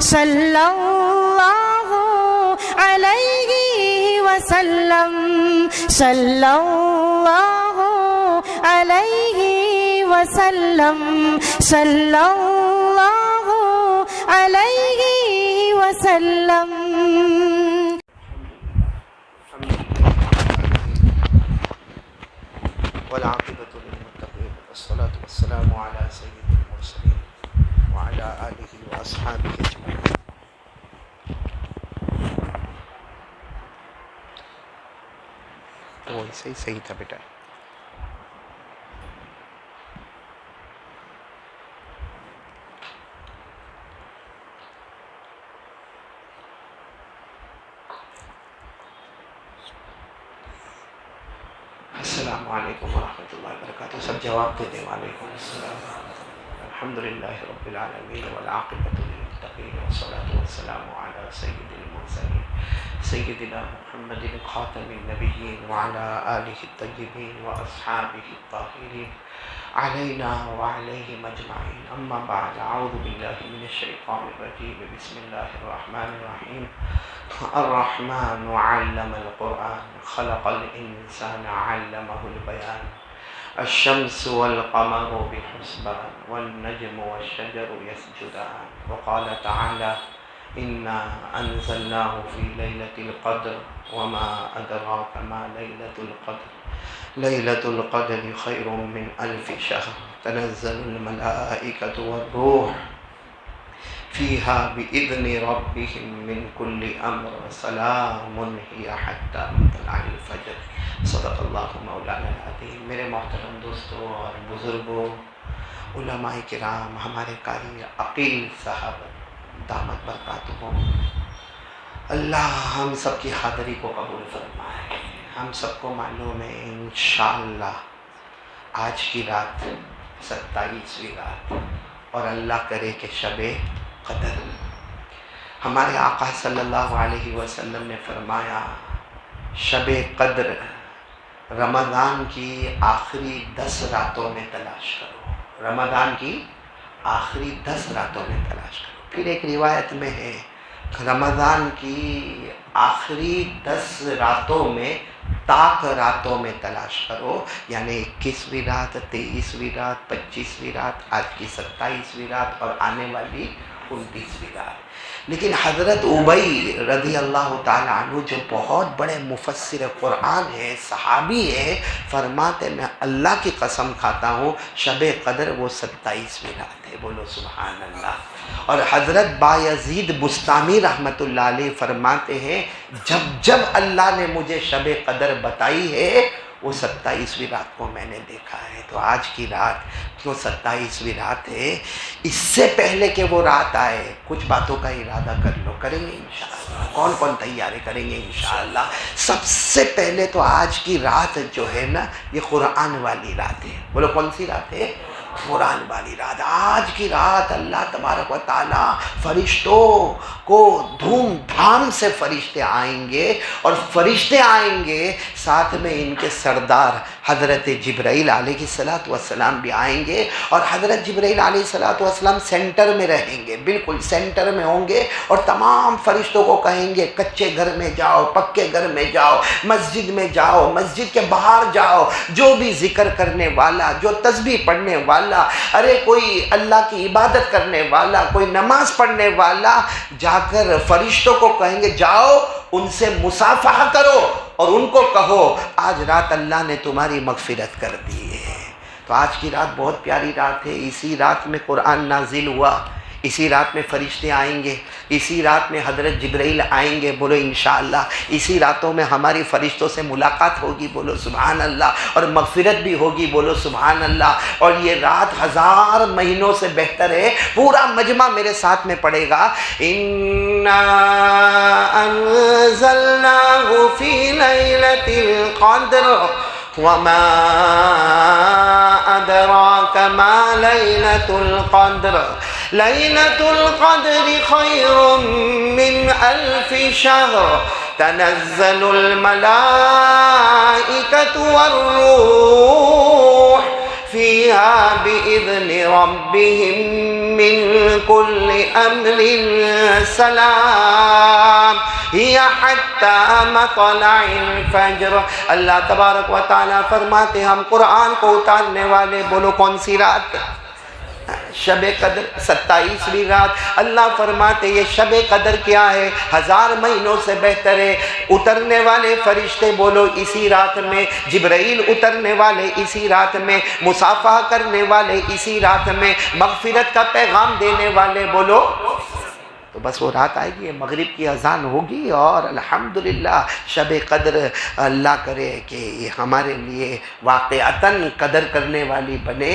صلی اللہ علیہ وسلم صلی اللہ علیہ وسلم صلی اللہ علیہ وسلم. والعاقبۃ للمتقین والصلاۃ والسلام علی سید المرسلین وعلی آلہ واصحابہ اجمعین. وہ ایسے ہی صحیح تھا بیٹا. السلام علیکم ورحمۃ اللہ وبرکاتہ. سب جواب دے دیں. وعلیکم السلام. الحمدللہ رب العالمین والعاقبۃ للمتقین والصلاۃ والسلام علی سید المرسلین سیدنا محمد خاتم النبیین وعلی آلہ الطیبین واصحابہ الطاہرین علینا وعلیہم اجمعین. اما بعد. اعوذ باللہ من الشیطان الرجیم. بسم اللہ الرحمن الرحیم. الرحمن علم القرآن خلق الإنسان علمه البيان الشمس والقمر بحسبان والنجم والشجر يسجدان. وقال تعالى إنا أنزلناه في ليلة القدر وما أدراك ما ليلة القدر ليلة القدر خير من ألف شهر تنزل الملائكة والروح فيها بإذن ربهم من كل أمر سلام هي حتى مطلع الفجر. صدق اللہ مولانا العظیم. میرے محترم دوستوں اور بزرگوں، علماء کرام، ہمارے قاری عقیل صاحب دامت برکاتہم، اللہ ہم سب کی حاضری کو قبول فرمائے. ہم سب کو معلوم ہے انشاءاللہ آج کی رات 27ویں رات، اور اللہ کرے کہ شب قدر. ہمارے آقا صلی اللہ علیہ وسلم نے فرمایا شب قدر رمضان کی آخری 10 راتوں میں تلاش کرو. رمضان کی آخری 10 راتوں میں تلاش کرو. پھر ایک روایت میں ہے رمضان کی آخری 10 راتوں میں طاق راتوں میں تلاش کرو، یعنی 21ویں رات، 23ویں رات، 25ویں رات، آج کی 27ویں رات اور آنے والی 29ویں رات. لیکن حضرت ابی رضی اللہ تعالیٰ عنہ جو بہت بڑے مفسر قرآن ہیں، صحابی ہیں، فرماتے میں اللہ کی قسم کھاتا ہوں شب قدر وہ 27ویں رات ہے. بولو سبحان اللہ. اور حضرت بایزید بستامی رحمۃ اللہ علیہ فرماتے ہیں جب اللہ نے مجھے شب قدر بتائی ہے وہ 27ویں رات کو میں نے دیکھا ہے. تو آج کی رات کیوں 27ویں رات ہے، اس سے پہلے کہ وہ رات آئے کچھ باتوں کا ارادہ کر لو. کریں گے انشاءاللہ. کون کون تیاری کریں گے انشاءاللہ؟ سب سے پہلے تو آج کی رات جو ہے نا یہ قرآن والی رات ہے. بولو کون سی رات ہے؟ قرآن والی رات. آج کی رات اللہ تبارک و تعالی فرشتوں کو دھوم دھام سے فرشتے آئیں گے، اور فرشتے آئیں گے ساتھ میں ان کے سردار حضرت جبرائیل علیہ السلام بھی آئیں گے. اور حضرت جبرائیل علیہ السلام سینٹر میں رہیں گے، بالکل سینٹر میں ہوں گے، اور تمام فرشتوں کو کہیں گے کچے گھر میں جاؤ، پکے گھر میں جاؤ، مسجد میں جاؤ، مسجد کے باہر جاؤ، جو بھی ذکر کرنے والا، جو تسبیح پڑھنے والا، ارے کوئی اللہ کی عبادت کرنے والا، کوئی نماز پڑھنے والا، جا کر فرشتوں کو کہیں گے جاؤ ان سے مصافحہ کرو اور ان کو کہو آج رات اللہ نے تمہاری مغفرت کر دی ہے. تو آج کی رات بہت پیاری رات ہے. اسی رات میں قرآن نازل ہوا، اسی رات میں فرشتے آئیں گے، اسی رات میں حضرت جبرائیل آئیں گے. بولو انشاءاللہ. اسی راتوں میں ہماری فرشتوں سے ملاقات ہوگی. بولو سبحان اللہ. اور مغفرت بھی ہوگی. بولو سبحان اللہ. اور یہ رات 1000 مہینوں سے بہتر ہے. پورا مجمع میرے ساتھ میں پڑھے گا. اِنَّا أَنزَلْنَاهُ فِي لَيْلَةِ الْقَدْرِ وَمَا أَدْرَاكَ مَا لَيْلَةُ الْقَدْرِ لَيْلَةُ الْقَدْرِ خَيْرٌ مِّنْ أَلْفِ شَهْرٍ تَنَزَّلُ الْمَلَائِكَةُ وَالرُّوحُ فِيهَا بِإِذْنِ رَبِّهِم مِّن كُلِّ أَمْرٍ السلام هي حتى مطلع الفجر. اللہ تبارک و تعالیٰ فرماتے ہم قرآن کو اتارنے والے، بولو کون سی رات؟ شب قدر، 27ویں رات. اللہ فرماتے یہ شب قدر کیا ہے؟ 1000 مہینوں سے بہتر ہے. اترنے والے فرشتے بولو اسی رات میں، جبرائیل اترنے والے اسی رات میں، مصافحہ کرنے والے اسی رات میں، مغفرت کا پیغام دینے والے بولو. تو بس وہ رات آئے گی، مغرب کی اذان ہوگی اور الحمدللہ شب قدر اللہ کرے کہ یہ ہمارے لیے واقعتاً قدر کرنے والی بنے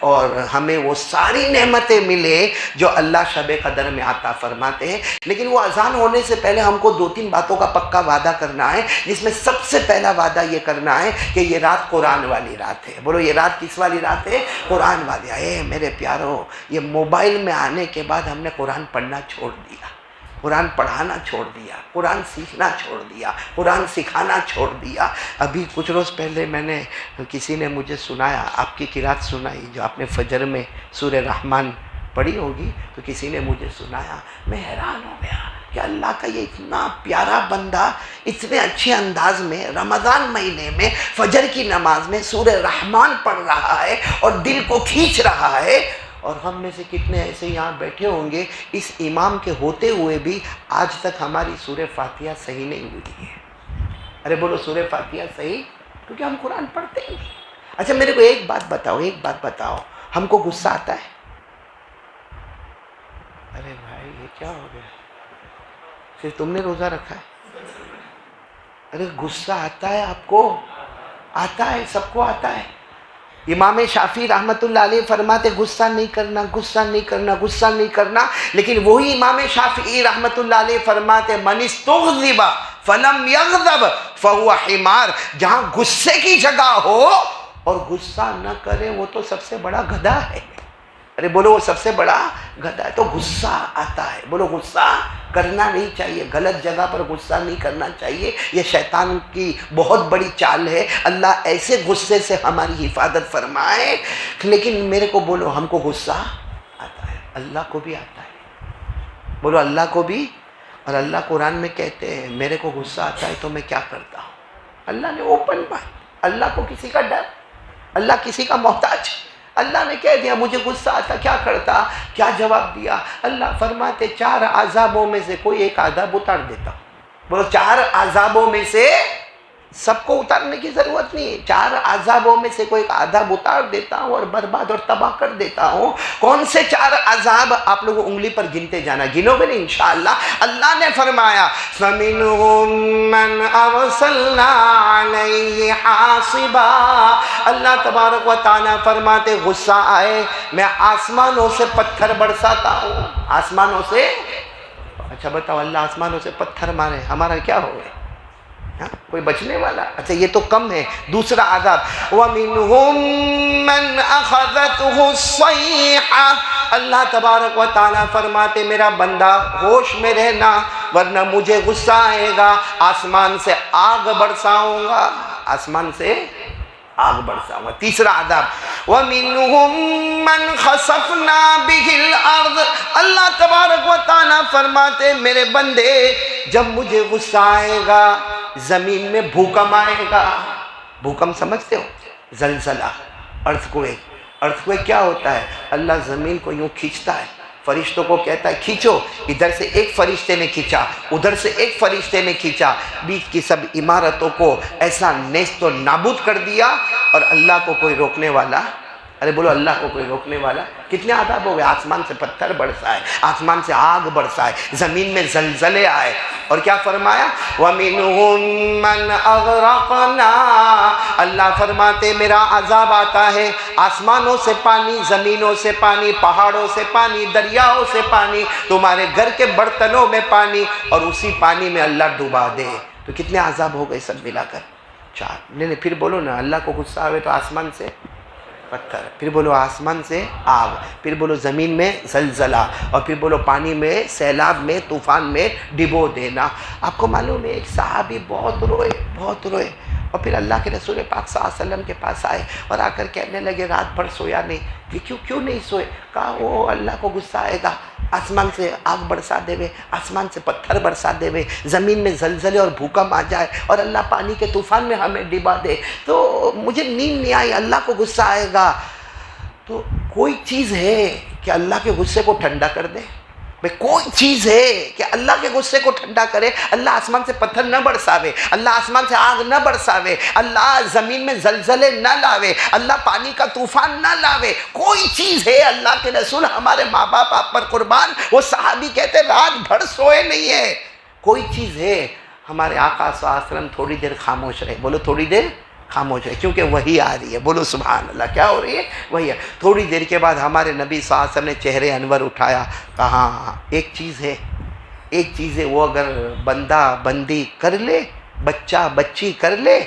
اور ہمیں وہ ساری نعمتیں ملے جو اللہ شب قدر میں عطا فرماتے ہیں. لیکن وہ اذان ہونے سے پہلے ہم کو 2-3 باتوں کا پکا وعدہ کرنا ہے، جس میں سب سے پہلا وعدہ یہ کرنا ہے کہ یہ رات قرآن والی رات ہے. بولو یہ رات کس والی رات ہے؟ قرآن والی. اے میرے پیارو، یہ موبائل میں آنے کے بعد ہم نے قرآن پڑھنا چھوڑ دیا، قرآن پڑھانا چھوڑ دیا، قرآن سیکھنا چھوڑ دیا، قرآن سکھانا چھوڑ دیا. ابھی کچھ روز پہلے میں نے کسی نے مجھے سنایا، آپ کی قرات سنائی جو آپ نے فجر میں سورہ رحمان پڑھی ہوگی، تو کسی نے مجھے سنایا. میں حیران ہو گیا کہ اللہ کا یہ اتنا پیارا بندہ اتنے اچھے انداز میں رمضان مہینے میں فجر کی نماز میں سورہ رحمان پڑھ رہا ہے اور دل کو کھینچ رہا ہے. اور ہم میں سے کتنے ایسے یہاں بیٹھے ہوں گے اس امام کے ہوتے ہوئے بھی آج تک ہماری سورہ فاتحہ صحیح نہیں ہوئی ہے. ارے بولو سورہ فاتحہ صحیح، کیونکہ ہم قرآن پڑھتے ہی نہیں. اچھا میرے کو ایک بات بتاؤ، ہم کو غصہ آتا ہے؟ ارے بھائی یہ کیا ہو گیا، صرف تم نے روزہ رکھا ہے؟ ارے غصہ آتا ہے آپ کو؟ آتا ہے، سب کو آتا ہے. امام شافعی رحمۃ اللہ علیہ فرماتے غصہ نہیں کرنا. لیکن وہی امام شافعی رحمۃ اللہ علیہ فرماتے من استغضب فلم یغضب فهو حمار. جہاں غصے کی جگہ ہو اور غصہ نہ کرے وہ تو سب سے بڑا گدھا ہے. ارے بولو وہ سب سے بڑا گدھا ہے. تو غصہ آتا ہے، بولو غصہ کرنا نہیں چاہیے، غلط جگہ پر غصہ نہیں کرنا چاہیے. یہ شیطان کی بہت بڑی چال ہے. اللہ ایسے غصے سے ہماری حفاظت فرمائے. لیکن میرے کو بولو ہم کو غصہ آتا ہے، اللہ کو بھی آتا ہے. بولو اللہ کو بھی. اور اللہ قرآن میں کہتے ہیں میرے کو غصہ آتا ہے تو میں کیا کرتا ہوں. اللہ نے اوپن بات، اللہ کو کسی کا ڈر، اللہ کسی کا محتاج. اللہ نے کہہ دیا مجھے غصہ آتا کیا کرتا. کیا جواب دیا؟ اللہ فرماتے 4 عذابوں میں سے کوئی ایک عذاب اتار دیتا ہوں. بولو 4 عذابوں میں سے، سب کو اتارنے کی ضرورت نہیں ہے، 4 عذابوں میں سے کوئی ایک عذاب اتار دیتا ہوں اور برباد اور تباہ کر دیتا ہوں. کون سے 4 عذاب؟ آپ لوگ انگلی پر گنتے جانا، گنو گے نہیں انشاءاللہ. اللہ نے فرمایا فَمِنْهُمْ مَنْ أَرْسَلْنَا عَلَيْهِ حَاصِبًا. اللہ تبارک و تعالیٰ فرماتے غصہ آئے میں آسمانوں سے پتھر برساتا ہوں. آسمانوں سے. اچھا بتاؤ اللہ آسمانوں سے پتھر مارے ہمارا کیا ہوگا؟ کوئی بچنے والا؟ اچھا یہ تو کم ہے. دوسرا عذاب وَمِنْهُمْ مَنْ أَخَذَتْهُ الصَّيْحَةُ. اللہ تبارک و تعالیٰ فرماتے میرا بندہ ہوش میں رہنا ورنہ مجھے غصہ آئے گا، آسمان سے آگ برساؤں گا، آسمان سے آگ برساؤں گا. تیسرا عذاب وَمِنْهُمْ مَنْ خَسَفْنَا بِهِ الْأَرْضِ. اللہ تبارک و تعالیٰ فرماتے میرے بندے جب مجھے غصہ آئے گا زمین میں بھوکم آئے گا. بھوکم سمجھتے ہو؟ زلزلہ، ارتھ کویک کیا ہوتا ہے؟ اللہ زمین کو یوں کھینچتا ہے، فرشتوں کو کہتا ہے کھینچو. ادھر سے ایک فرشتے نے کھینچا، ادھر سے ایک فرشتے نے کھینچا، بیچ کی سب عمارتوں کو ایسا نیست و نابود کر دیا اور اللہ کو کوئی روکنے والا. ارے بولو اللہ کو کوئی روکنے والا. کتنے عذاب ہو گئے. آسمان سے پتھر برسائے، آسمان سے آگ برسائے، زمین میں زلزلے آئے. اور کیا فرمایا وَمِنْهُمْ مَنْ أَغْرَقْنَا. اللہ فرماتے میرا عذاب آتا ہے آسمانوں سے پانی، زمینوں سے پانی، پہاڑوں سے پانی، دریاؤں سے پانی، تمہارے گھر کے برتنوں میں پانی، اور اسی پانی میں اللہ ڈوبا دے. تو کتنے عذاب ہو گئے سب ملا کر؟ 4. نہیں پھر بولو نا اللہ کو غصہ آئے تو آسمان سے پتھر، پھر بولو آسمان سے آگ، پھر بولو زمین میں زلزلہ، اور پھر بولو پانی میں، سیلاب میں، طوفان میں ڈبو دینا. آپ کو معلوم ہے ایک صحابی بہت روئے. اور پھر اللہ کے رسول پاک صلی اللہ علیہ وسلم کے پاس آئے اور آ کر کہنے لگے رات بھر سویا نہیں. کہ کیوں نہیں سوئے؟ کہا وہ اللہ کو غصہ آئے گا، آسمان سے آگ برسا دے وے، آسمان سے پتھر برسا دے وے، زمین میں زلزلے اور بھوکم آ جائے اور اللہ پانی کے طوفان میں ہمیں ڈبا دے، تو مجھے نیند نہیں آئی، اللہ کو غصہ آئے گا. تو کوئی چیز ہے کہ اللہ کے غصے کو ٹھنڈا کر دے؟ بھئی کوئی چیز ہے کہ اللہ کے غصے کو ٹھنڈا کرے؟ اللہ آسمان سے پتھر نہ برساوے، اللہ آسمان سے آگ نہ برساوے، اللہ زمین میں زلزلے نہ لاوے، اللہ پانی کا طوفان نہ لاوے. کوئی چیز ہے؟ اللہ کے رسول ہمارے ماں باپ آپ پر قربان، وہ صحابی کہتے رات بھر سوئے نہیں ہے. کوئی چیز ہے؟ ہمارے آقا صلی اللہ علیہ وسلم تھوڑی دیر خاموش رہے. بولو تھوڑی دیر خاموش ہے، کیونکہ وحی آ رہی ہے. بولو سبحان اللہ. کیا ہو رہی ہے؟ وحی ہے. تھوڑی دیر کے بعد ہمارے نبی صلی اللہ علیہ وسلم نے چہرے انور اٹھایا، کہا ایک چیز ہے وہ اگر بندہ بندی کر لے، بچہ بچی کر لے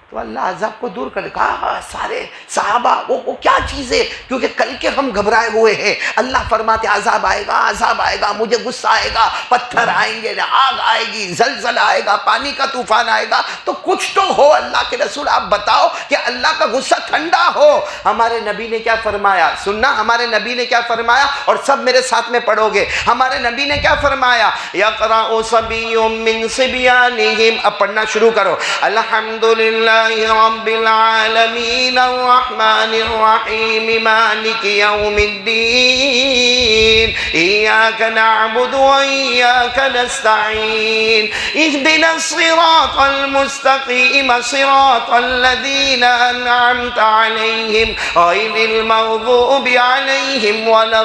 تو اللہ عذاب کو دور کر. کہا سارے صحابہ وہ کیا چیز ہے؟ کیونکہ کل کے ہم گھبرائے ہوئے ہیں. اللہ فرماتے عذاب آئے گا، مجھے غصہ آئے گا، پتھر آئیں گے، آگ آئے گی، زلزلہ آئے گا، پانی کا طوفان آئے گا. تو کچھ تو ہو اللہ کے رسول، آپ بتاؤ کہ اللہ کا غصہ ٹھنڈا ہو. ہمارے نبی نے کیا فرمایا؟ سننا، ہمارے نبی نے کیا فرمایا، اور سب میرے ساتھ میں پڑھو گے. ہمارے نبی نے کیا فرمایا؟ یقرأ صبی من صبیانہم. اب پڑھنا شروع کرو. الحمدللہ رب العالمین الرحمن الرحیم مالک یوم الدین ایاک نعبد و ایاک نستعین اہدنا الصراط المستقیم صراط الذین انعمت علیہم غیر المغضوب علیہم ولا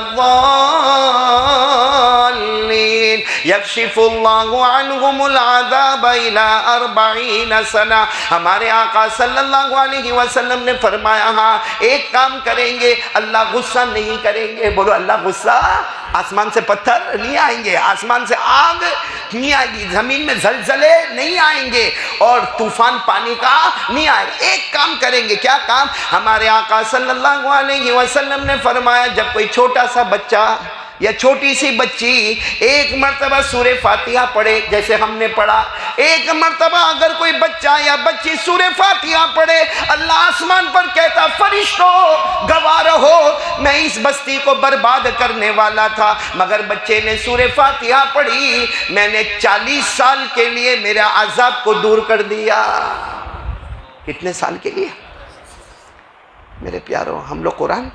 الضالین یکشف اللہ عنہم العذاب الی 40 سنہ. ہمارے آقا صلی اللہ علیہ وسلم نے فرمایا ہاں ایک کام کریں گے، اللہ غصہ نہیں کریں گے. بولو اللہ غصہ، آسمان سے پتھر نہیں آئیں گے، آسمان سے آگ نہیں آئے گی، زمین میں زلزلے نہیں آئیں گے اور طوفان پانی کا نہیں آئے گا. ایک کام کریں گے. کیا کام؟ ہمارے آقا صلی اللہ علیہ وسلم نے فرمایا جب کوئی چھوٹا سا بچہ یا چھوٹی سی بچی ایک مرتبہ سورہ فاتحہ پڑھے، جیسے ہم نے پڑھا، ایک مرتبہ اگر کوئی بچہ یا بچی سورہ فاتحہ پڑھے، اللہ آسمان پر کہتا فرشتوں گواہ رہو میں اس بستی کو برباد کرنے والا تھا، مگر بچے نے سورہ فاتحہ پڑھی، میں نے 40 سال کے لیے میرے عذاب کو دور کر دیا. کتنے سال کے لیے؟ میرے پیاروں، ہم لوگ قرآن،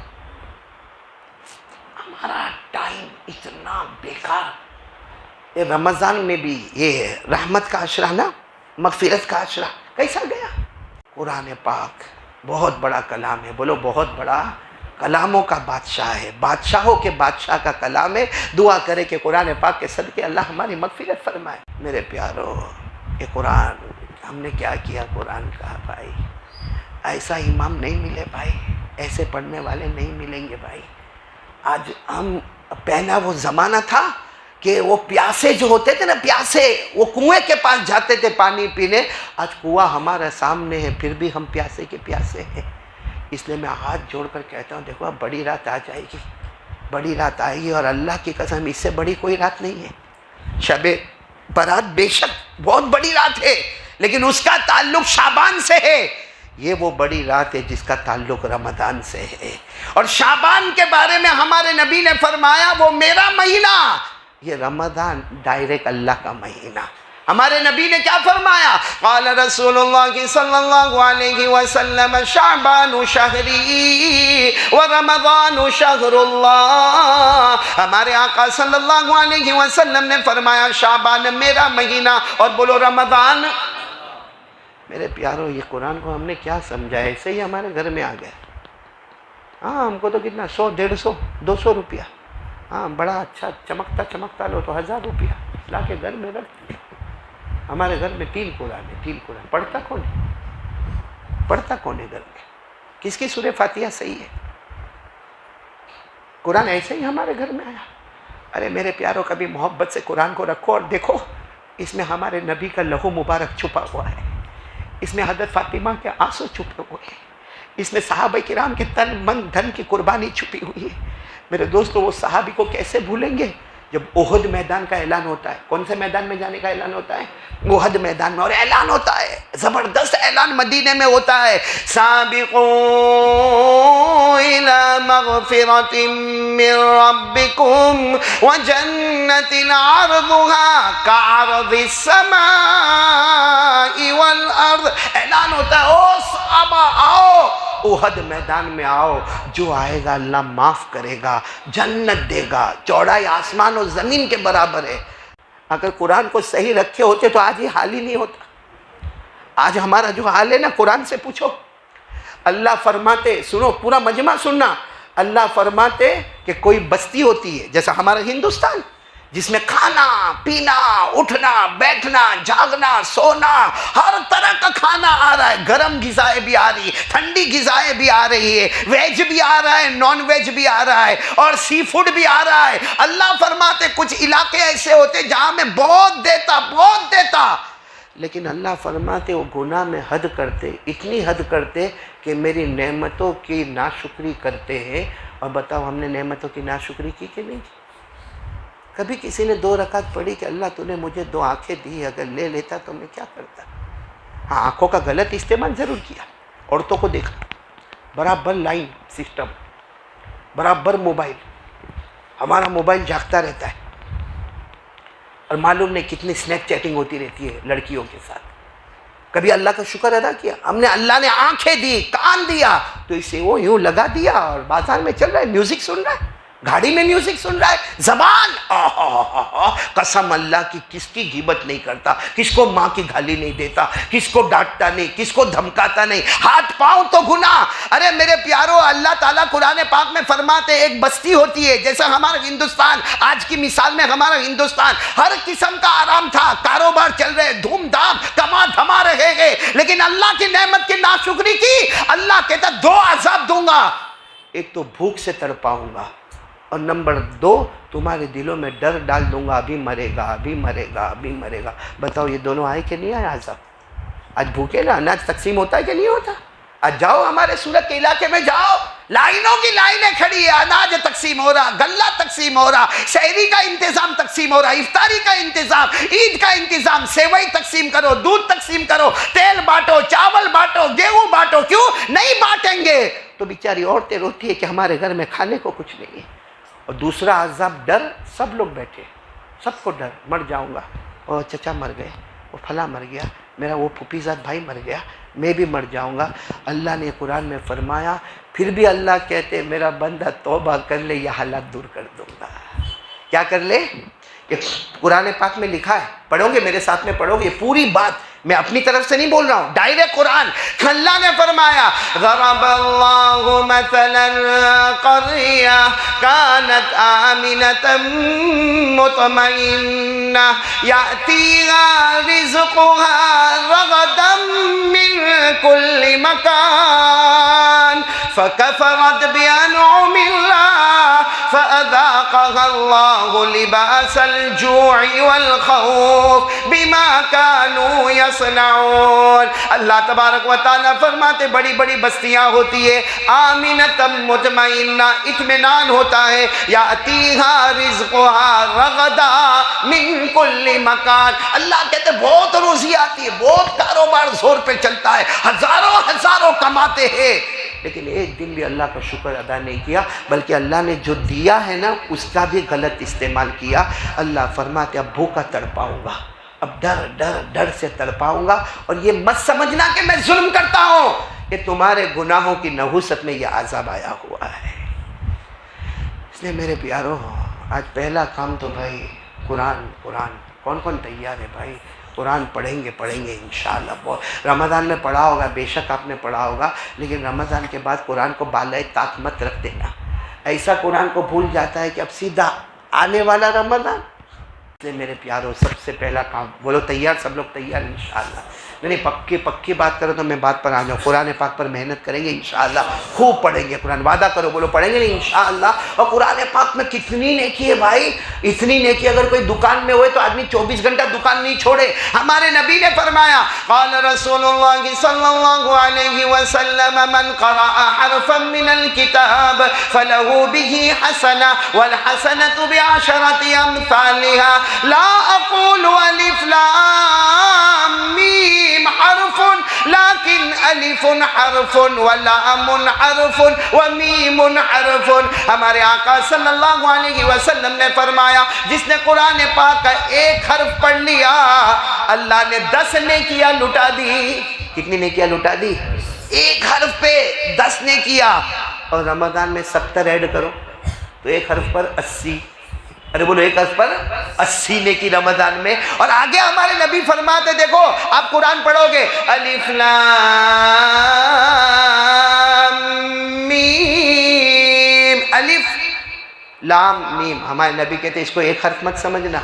ہمارا ٹائم اتنا بیکار. رمضان میں بھی یہ رحمت کا عشرہ نا، مغفرت کا عشرہ کیسا گیا؟ قرآن پاک بہت بڑا کلام ہے. بولو بہت بڑا، کلاموں کا بادشاہ ہے، بادشاہوں کے بادشاہ کا کلام ہے. دعا کرے کہ قرآن پاک کے صدقے اللہ ہماری مغفرت فرمائے. میرے پیاروں، یہ قرآن ہم نے کیا کیا قرآن کا بھائی؟ ایسا امام نہیں ملے بھائی، ایسے پڑھنے والے نہیں ملیں گے بھائی. آج ہم پہلا وہ زمانہ تھا کہ وہ پیاسے جو ہوتے تھے نا، پیاسے وہ کنویں کے پاس جاتے تھے پانی پینے. آج کنواں ہمارے سامنے ہے پھر بھی ہم پیاسے کے پیاسے ہیں. اس لیے میں ہاتھ جوڑ کر کہتا ہوں دیکھو اب بڑی رات آ جائے گی، بڑی رات آئے گی، اور اللہ کی قسم اس سے بڑی کوئی رات نہیں ہے. شب برات بے شک بہت بڑی رات ہے، لیکن اس کا تعلق شعبان سے ہے. یہ وہ بڑی رات ہے جس کا تعلق رمضان سے ہے. اور شعبان کے بارے میں ہمارے نبی نے فرمایا وہ میرا مہینہ. یہ رمضان ڈائریکٹ اللہ کا مہینہ. ہمارے نبی نے کیا فرمایا؟ قال رسول اللہ صلی اللہ علیہ وسلم شعبان شہری ورمضان شہر اللہ. ہمارے آقا صلی اللہ علیہ وسلم نے فرمایا شعبان میرا مہینہ اور بولو رمضان. میرے پیاروں، یہ قرآن کو ہم نے کیا سمجھا ہے؟ ایسے ہی ہمارے گھر میں آ گیا. ہاں ہم کو تو کتنا 100 150 200 روپیہ، ہاں بڑا اچھا چمکتا لو تو 1000 روپیہ لا کے گھر میں رکھ. ہمارے گھر میں 3 قرآن ہے، 3 قرآن. پڑھتا کون ہے گھر میں؟ کس کی سورہ فاتحہ صحیح ہے؟ قرآن ایسے ہی ہمارے گھر میں آیا. ارے میرے پیاروں، کبھی محبت سے قرآن کو رکھو اور دیکھو اس میں ہمارے نبی کا لہو مبارک چھپا ہوا ہے، اس میں حضرت فاطمہ کے آنسو چھپے ہوئے ہیں، اس میں صحابہ کرام کے تن من دھن کی قربانی چھپی ہوئی ہے. میرے دوستو، وہ صحابی کو کیسے بھولیں گے جب احد میدان کا اعلان ہوتا ہے، کون سے میدان میں جانے کا اعلان ہوتا ہے؟ احد میدان میں، اور اعلان ہوتا ہے، زبردست اعلان مدینے میں ہوتا ہے، سابقوا الى مغفرۃ من ربکم وجنۃ عرضها كعرض السماء والارض، اعلان ہوتا ہے، او صحابہ آؤ، احد میدان میں آؤ، جو آئے گا اللہ معاف کرے گا، جنت دے گا، چوڑائی آسمان اور زمین کے برابر ہے۔ اگر قرآن کو صحیح رکھے ہوتے تو آج یہ حال ہی نہیں ہوتا۔ آج ہمارا جو حال ہے نا، قرآن سے پوچھو۔ اللہ فرماتے، سنو پورا مجمع سننا، اللہ فرماتے کہ کوئی بستی ہوتی ہے جیسا ہمارا ہندوستان، جس میں کھانا پینا اٹھنا بیٹھنا جاگنا سونا ہر طرح کا کھانا آ رہا ہے، گرم غذائیں بھی آ رہی ہے، ٹھنڈی غذائیں بھی آ رہی ہے، ویج بھی آ رہا ہے، نان ویج بھی آ رہا ہے، اور سی فوڈ بھی آ رہا ہے۔ اللہ فرماتے کچھ علاقے ایسے ہوتے جہاں میں بہت دیتا، لیکن اللہ فرماتے وہ گناہ میں حد کرتے، اتنی حد کرتے کہ میری نعمتوں کی ناشکری کرتے ہیں۔ اور بتاؤ ہم نے نعمتوں کی ناشکری کی کہ نہیں کی؟ کبھی کسی نے 2 رکعت پڑھی کہ اللہ تو نے مجھے 2 آنکھیں دی، اگر لے لیتا تو میں کیا کرتا؟ ہاں، آنکھوں کا غلط استعمال ضرور کیا، عورتوں کو دیکھا، برابر لائن سسٹم، برابر موبائل، ہمارا موبائل جھانکتا رہتا ہے، اور معلوم نہیں کتنی سنیپ چیٹنگ ہوتی رہتی ہے لڑکیوں کے ساتھ۔ کبھی اللہ کا شکر ادا کیا؟ ہم نے، اللہ نے آنکھیں دی، کان دیا، تو اسے وہ یوں لگا دیا اور بازار میں چل رہا ہے، میوزک سن رہا ہے، گاڑی میں میوزک سن رہا ہے، زبان قسم اللہ کی کس کی غیبت نہیں کرتا، کس کو ماں کی گالی نہیں دیتا، کس کو ڈانٹتا نہیں، کس کو دھمکاتا نہیں، ہاتھ پاؤں تو گناہ۔ ارے میرے پیارو، اللہ تعالیٰ قرآن پاک میں فرماتے ایک بستی ہوتی ہے جیسا ہمارا ہندوستان، آج کی مثال میں ہمارا ہندوستان، ہر قسم کا آرام تھا، کاروبار چل رہے، دھوم دھام کما دھما رہے گے، لیکن اللہ کی نعمت کی ناشکری کی، اللہ کہتا 2 عذاب دوں گا، ایک تو بھوک سے تڑپاؤں گا، اور نمبر 2 تمہارے دلوں میں ڈر ڈال دوں گا، ابھی مرے گا، ابھی مرے گا، ابھی مرے گا۔ بتاؤ یہ دونوں آئے کہ نہیں آئے عذاب؟ آج بھوکے نا، اناج تقسیم ہوتا ہے کہ نہیں ہوتا؟ آج جاؤ ہمارے سورت کے علاقے میں جاؤ، لائنوں کی لائنیں کھڑی ہے، اناج تقسیم ہو رہا، غلہ تقسیم ہو رہا، سحری کا انتظام تقسیم ہو رہا، افطاری کا انتظام، عید کا انتظام، سیوئی تقسیم کرو، دودھ تقسیم کرو، تیل بانٹو، چاول بانٹو، گیہوں بانٹو۔ کیوں نہیں بانٹیں گے؟ تو بیچاری عورتیں روتی ہے کہ ہمارے گھر میں کھانے کو کچھ نہیں ہے۔ اور دوسرا عذاب ڈر، سب لوگ بیٹھے، سب کو ڈر، مر جاؤں گا، اور چچا مر گئے، وہ پھلا مر گیا، میرا وہ پھوپھیزاد بھائی مر گیا، میں بھی مر جاؤں گا۔ اللہ نے قرآن میں فرمایا، پھر بھی اللہ کہتے میرا بندہ توبہ کر لے، یہ حالات دور کر دوں گا۔ کیا کر لے؟ کہ قرآن پاک میں لکھا ہے، پڑھو گے میرے ساتھ میں، پڑھو گے پوری بات، میں اپنی طرف سے نہیں بول رہا ہوں، ڈائریکٹ قرآن۔ اللہ نے فرمایا ضرب اللہ مثلا قرية كانت آمنة مطمئنة يأتيها رزقها رغدا من كل مكان فكفرت بأنعم الله فأذاقها الله لباس الجوع والخوف بما كانوا يصنعون۔ اللہ تبارک و تعالیٰ فرماتے بڑی بڑی بستیاں ہوتی ہے، آمنۃ مطمئنہ، اطمینان ہوتا ہے، یاتیہا رزقہا رغدا من کل مکان، اللہ کہتے بہت روزی آتی ہے، بہت کاروبار زور پہ چلتا ہے، ہزاروں کماتے ہیں، لیکن ایک دن بھی اللہ کا شکر ادا نہیں کیا، بلکہ اللہ نے جو دیا ہے نا اس کا بھی غلط استعمال کیا۔ اللہ فرماتے اب بھوکا تڑپاؤں گا، اب ڈر سے تڑپاؤں گا، اور یہ مت سمجھنا کہ میں ظلم کرتا ہوں، کہ تمہارے گناہوں کی نحوست میں یہ عذاب آیا ہوا ہے۔ اس لیے میرے پیارو، آج پہلا کام تو بھائی قرآن۔ کون کون تیار ہے بھائی؟ قرآن پڑھیں گے انشاءاللہ۔ بہت رمضان میں پڑھا ہوگا، بے شک آپ نے پڑھا ہوگا، لیکن رمضان کے بعد قرآن کو بالائے طاق مت رکھ دینا۔ ایسا قرآن کو بھول جاتا ہے کہ اب سیدھا آنے والا رمضان میرے پیاروں سب سے پہلا کام، بولو تیار، سب لوگ تیار انشاءاللہ؟ نہیں پکی بات کرو تو میں بات پر آ جاؤں. قرآن پاک پر محنت کریں گے انشاءاللہ، خوب پڑھیں گے قرآن. وعدہ کرو، بولو پڑھیں گے نہیں انشاءاللہ. اور قرآن پاک میں کتنی نیکی ہے بھائی، اتنی نیکی. اگر کوئی دکان میں ہوئے تو آدمی 24 گھنٹہ دکان نہیں چھوڑے. ہمارے نبی نے فرمایا قال رسول اللہ صلی اللہ علیہ وسلم من قرأ حرفا من الكتاب فله به حسنہ والحسنة بعشرة امثالها لا اقول الف لام میم حرف لیکن الف حرف ولام حرف ومیم حرف. ہمارے آقا صلی اللہ علیہ وسلم نے فرمایا جس نے قرآن پاک کا ایک حرف پڑھ لیا اللہ نے 10 نیکیاں لٹا دی. کتنی نیکیاں لٹا دی؟ ایک حرف پہ 10 نیکیاں. اور رمضان میں 70 ایڈ کرو تو ایک حرف پر 80. ارے بولو ایک حرف پر 80 نیکی رمضان میں. اور آگے ہمارے نبی فرماتے، دیکھو آپ قرآن پڑھو گے الف لام میم، الف لام میم. ہمارے نبی کہتے ہیں اس کو ایک حرف مت سمجھنا،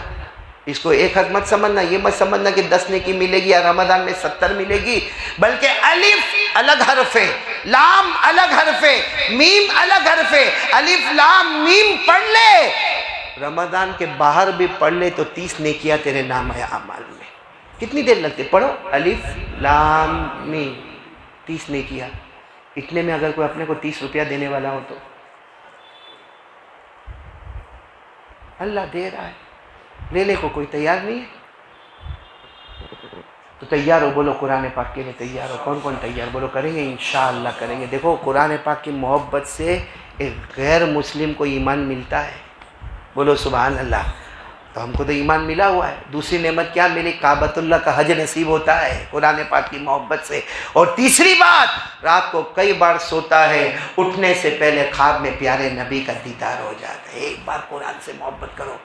اس کو ایک حرف مت سمجھنا. یہ مت سمجھنا کہ 10 نیکی ملے گی یا رمضان میں 70 ملے گی، بلکہ الف الگ حرف ہے، لام الگ حرف ہے، میم الگ حرف ہے. الف لام میم پڑھ لے، رمضان کے باہر بھی پڑھ لے تو 30 نیکیاں تیرے نام ہے اعمال میں. کتنی دیر لگتی؟ پڑھو الف لام میم، 30 نیکیاں. اتنے میں اگر کوئی اپنے کو 30 روپیہ دینے والا ہو تو اللہ دے رہا ہے، لینے کو کوئی تیار نہیں ہے. تو تیار ہو، بولو قرآن پاک کے لیے تیار ہو. کون کون تیار؟ بولو کریں گے انشاءاللہ کریں گے. دیکھو قرآن پاک کی محبت سے ایک غیر مسلم کو ایمان ملتا ہے. بولو سبحان اللہ. تو ہم کو تو ایمان ملا ہوا ہے. دوسری نعمت کیا ملی؟ کعبۃ اللہ کا حج نصیب ہوتا ہے قرآن پاک کی محبت سے. اور تیسری بات، رات کو کئی بار سوتا ہے، اٹھنے سے پہلے خواب میں پیارے نبی کا دیدار ہو جاتا ہے. ایک بار قرآن سے محبت کرو،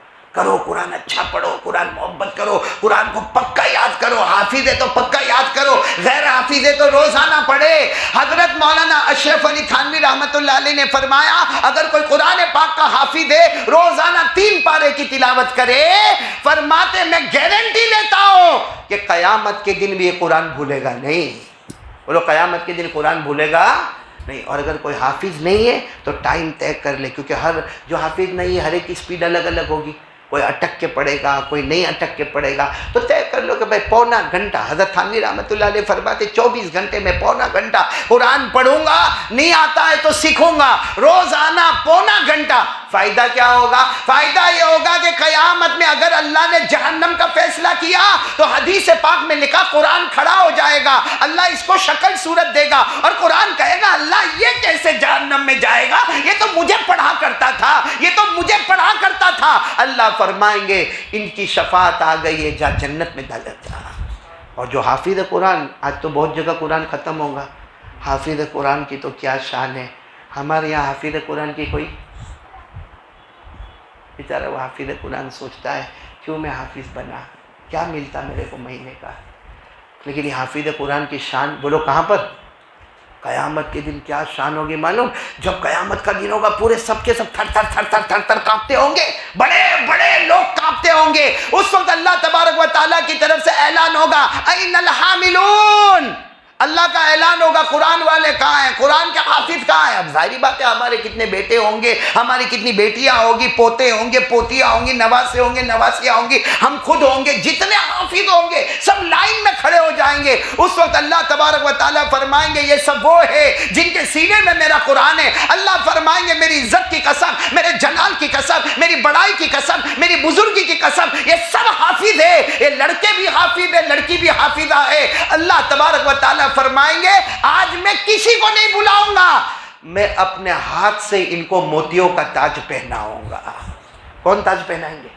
قرآن اچھا پڑھو، قرآن محبت کرو، قرآن کو پکا یاد کرو. حافظ ہے تو پکا یاد کرو، غیر حافظ ہے تو روزانہ پڑھے. حضرت مولانا اشرف علی تھانوی رحمۃ اللہ علیہ نے فرمایا اگر کوئی قرآن پاک کا حافظ ہے روزانہ 3 پارے کی تلاوت کرے، فرماتے میں گارنٹی لیتا ہوں کہ قیامت کے دن بھی یہ قرآن بھولے گا نہیں. بولو قیامت کے دن قرآن بھولے گا نہیں. اور اگر کوئی حافظ نہیں ہے تو ٹائم طے کر لے، کیونکہ ہر جو حافظ نہیں ہے ہر ایک کی سپیڈ الگ الگ ہوگی. کوئی اٹک کے پڑھے گا، کوئی نہیں اٹک کے پڑھے گا. تو طے کر لو کہ بھائی پونا گھنٹہ. حضرت تھانوی رحمۃ اللہ علیہ فرماتے 24 گھنٹے میں پونا گھنٹہ قرآن پڑھوں گا. نہیں آتا ہے تو سیکھوں گا. روزانہ پونا گھنٹہ. فائدہ کیا ہوگا؟ فائدہ یہ ہوگا کہ قیامت میں اگر اللہ نے جہنم کا فیصلہ کیا تو حدیث پاک میں لکھا قرآن کھڑا ہو جائے گا، اللہ اس کو شکل صورت دے گا اور قرآن کہے گا اللہ یہ کیسے جہنم میں جائے گا؟ یہ تو مجھے پڑھا کرتا تھا، یہ تو مجھے پڑھا کرتا تھا. اللہ فرمائیں گے ان کی شفاعت آ گئی ہے، جا جنت میں ڈال جا. اور جو حافظ قرآن، آج تو بہت جگہ قرآن ختم ہوگا، حافظ قرآن کی تو کیا شان ہے. ہمارے یہاں حافظ قرآن کی کوئی بیچارہ وہ حافظ قرآن سوچتا ہے کیوں میں حافظ بنا، کیا ملتا میرے کو مہینے کا. لیکن یہ حافظ قرآن کی شان بولو کہاں پر؟ قیامت کے دن کیا شان ہوگی معلوم؟ جب قیامت کا دن ہوگا پورے سب کے سب تھر تھر تھر تھر تھر تھر کانپتے ہوں گے، بڑے بڑے لوگ کانپتے ہوں گے. اس وقت اللہ تبارک و تعالیٰ کی طرف سے اعلان ہوگا این الحاملون. اللہ کا اعلان ہوگا قرآن والے کہاں ہیں، قرآن کے حافظ کہاں ہیں. اب ظاہری بات ہے ہمارے کتنے بیٹے ہوں گے، ہماری کتنی بیٹیاں ہوں گی، پوتے ہوں گے، پوتیاں ہوں گی، نواسے ہوں گے، نواسیاں ہوں گی، ہم خود ہوں گے، جتنے حافظ ہوں گے سب لائن میں کھڑے ہو جائیں گے. اس وقت اللہ تبارک و تعالیٰ فرمائیں گے یہ سب وہ ہے جن کے سینے میں میرا قرآن ہے. اللہ فرمائیں گے میری عزت کی قسم، میرے جلال کی قسم، میری بڑائی کی قسم، میری بزرگی کی قسم، یہ سب حافظ ہے. یہ لڑکے بھی حافظ ہے، لڑکی بھی حافظہ ہے. اللہ تبارک و تعالیٰ فرمائیں گے آج میں کسی کو نہیں بلاؤں گا، میں اپنے ہاتھ سے ان کو موتیوں کا تاج پہناؤں گا. کون تاج پہنائیں گے؟